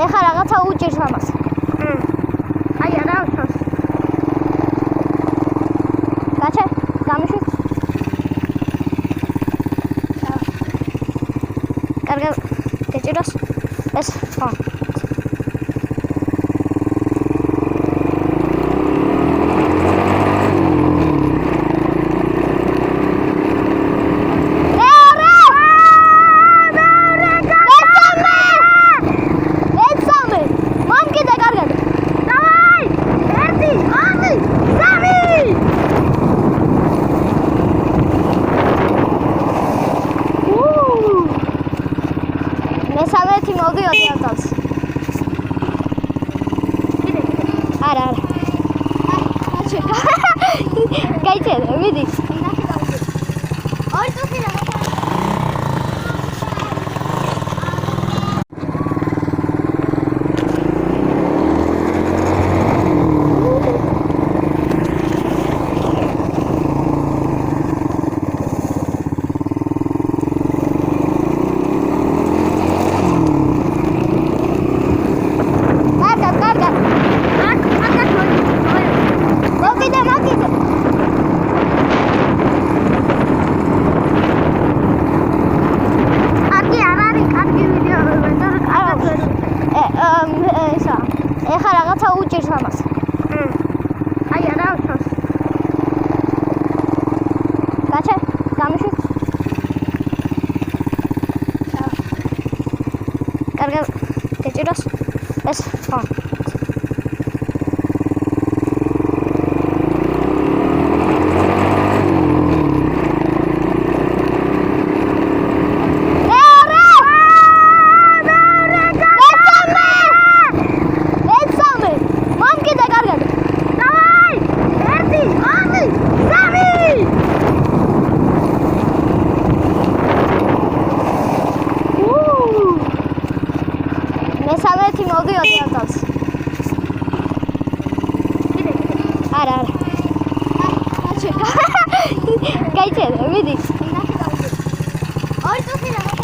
ეხლა რაღაცა უჭირს ამას. აი არა ვთავს. გაჩე, გამიშვი. კარგად გეჭიროს. ეს ხო. მესამეთი მოვიდოდი აწავს. არა. გაიწერე, მიდი. ორი წუთი რა. ეხლა რაღაცა უჭირს ამას. აი არა ვთავს. გაჩე, გამიშვი. კარგად გეჭიროს. ეს ხო. მესამეთი მოვიდოდი აწავს. არა. გაიწერე, მიდი. ორი წუთი რა.